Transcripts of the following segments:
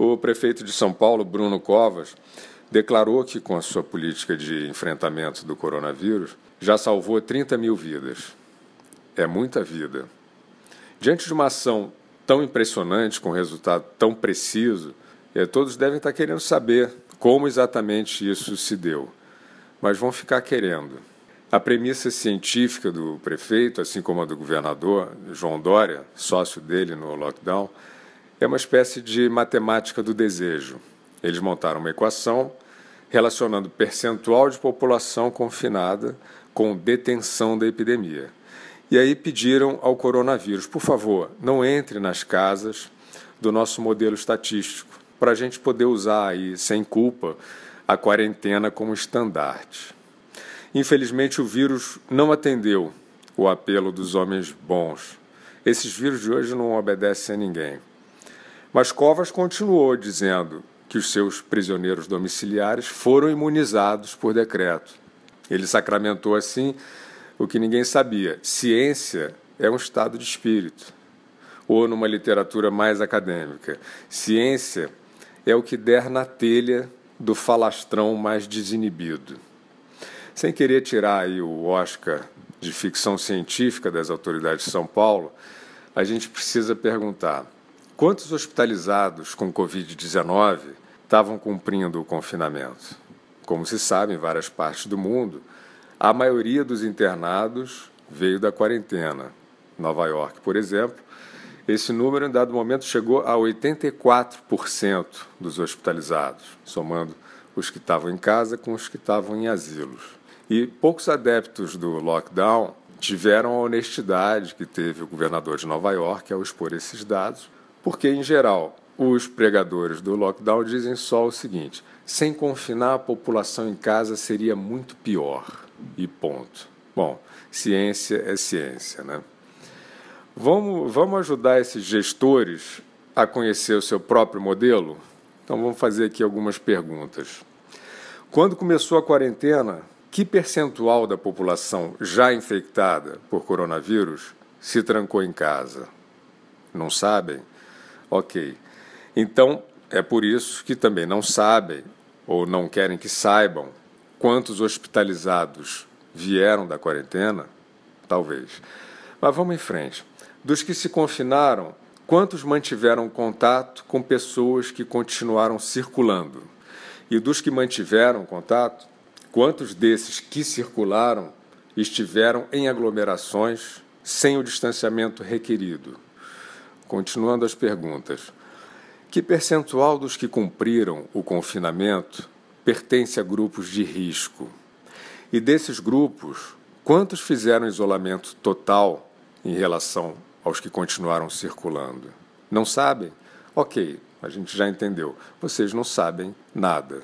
O prefeito de São Paulo, Bruno Covas, declarou que, com a sua política de enfrentamento do coronavírus, já salvou 30 mil vidas. É muita vida. Diante de uma ação tão impressionante, com resultado tão preciso, todos devem estar querendo saber como exatamente isso se deu. Mas vão ficar querendo. A premissa científica do prefeito, assim como a do governador, João Dória, sócio dele no lockdown, é uma espécie de matemática do desejo. Eles montaram uma equação relacionando percentual de população confinada com detenção da epidemia. E aí pediram ao coronavírus, por favor, não entre nas casas do nosso modelo estatístico, para a gente poder usar aí, sem culpa, a quarentena como estandarte. Infelizmente, o vírus não atendeu o apelo dos homens bons. Esses vírus de hoje não obedecem a ninguém. Mas Covas continuou dizendo que os seus prisioneiros domiciliares foram imunizados por decreto. Ele sacramentou assim o que ninguém sabia. Ciência é um estado de espírito. Ou, numa literatura mais acadêmica, ciência é o que der na telha do falastrão mais desinibido. Sem querer tirar aí o Oscar de ficção científica das autoridades de São Paulo, a gente precisa perguntar: quantos hospitalizados com Covid-19 estavam cumprindo o confinamento? Como se sabe, em várias partes do mundo, a maioria dos internados veio da quarentena. Nova York, por exemplo, esse número, em dado momento, chegou a 84% dos hospitalizados, somando os que estavam em casa com os que estavam em asilos. E poucos adeptos do lockdown tiveram a honestidade que teve o governador de Nova York ao expor esses dados, porque, em geral, os pregadores do lockdown dizem só o seguinte: sem confinar a população em casa seria muito pior, e ponto. Bom, ciência é ciência, né? Vamos ajudar esses gestores a conhecer o seu próprio modelo? Então vamos fazer aqui algumas perguntas. Quando começou a quarentena, que percentual da população já infectada por coronavírus se trancou em casa? Não sabem? Ok. Então, é por isso que também não sabem, ou não querem que saibam, quantos hospitalizados vieram da quarentena? Talvez. Mas vamos em frente. Dos que se confinaram, quantos mantiveram contato com pessoas que continuaram circulando? E dos que mantiveram contato, quantos desses que circularam estiveram em aglomerações sem o distanciamento requerido? Continuando as perguntas. Que percentual dos que cumpriram o confinamento pertence a grupos de risco? E desses grupos, quantos fizeram isolamento total em relação aos que continuaram circulando? Não sabem? Ok, a gente já entendeu. Vocês não sabem nada.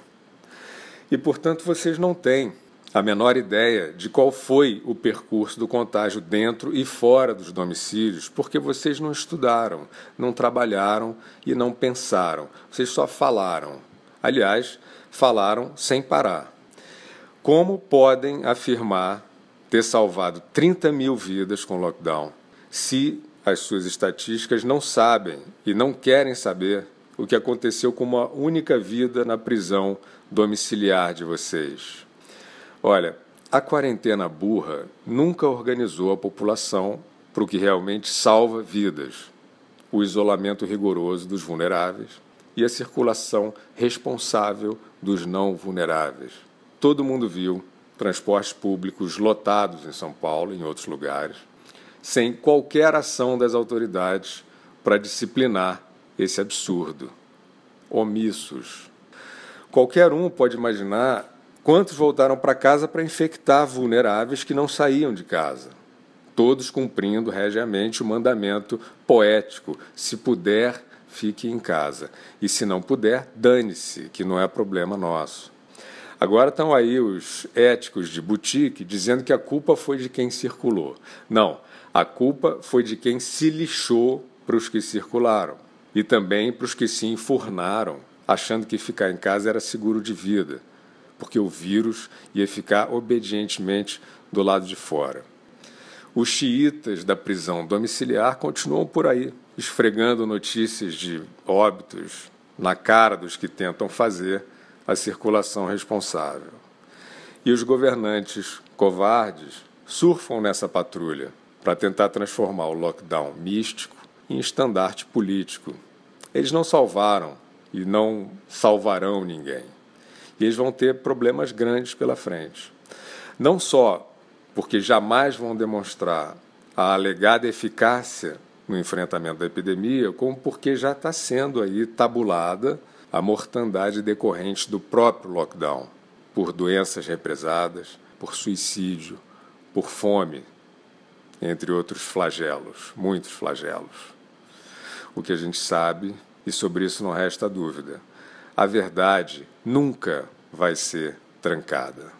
E, portanto, vocês não têm a menor ideia de qual foi o percurso do contágio dentro e fora dos domicílios, porque vocês não estudaram, não trabalharam e não pensaram. Vocês só falaram. Aliás, falaram sem parar. Como podem afirmar ter salvado 30 mil vidas com lockdown se as suas estatísticas não sabem e não querem saber o que aconteceu com uma única vida na prisão domiciliar de vocês? Olha, a quarentena burra nunca organizou a população para o que realmente salva vidas: o isolamento rigoroso dos vulneráveis e a circulação responsável dos não vulneráveis. Todo mundo viu transportes públicos lotados em São Paulo e em outros lugares, sem qualquer ação das autoridades para disciplinar esse absurdo. Omissos. Qualquer um pode imaginar quantos voltaram para casa para infectar vulneráveis que não saíam de casa, todos cumprindo regiamente o mandamento poético: se puder, fique em casa, e se não puder, dane-se, que não é problema nosso. Agora estão aí os éticos de boutique dizendo que a culpa foi de quem circulou. Não, a culpa foi de quem se lixou para os que circularam e também para os que se enfurnaram, achando que ficar em casa era seguro de vida, porque o vírus ia ficar obedientemente do lado de fora. Os xiitas da prisão domiciliar continuam por aí, esfregando notícias de óbitos na cara dos que tentam fazer a circulação responsável. E os governantes covardes surfam nessa patrulha para tentar transformar o lockdown místico em estandarte político. Eles não salvaram e não salvarão ninguém. E eles vão ter problemas grandes pela frente. Não só porque jamais vão demonstrar a alegada eficácia no enfrentamento da epidemia, como porque já está sendo aí tabulada a mortandade decorrente do próprio lockdown, por doenças represadas, por suicídio, por fome, entre outros flagelos, muitos flagelos. O que a gente sabe, e sobre isso não resta dúvida, a verdade nunca vai ser trancada.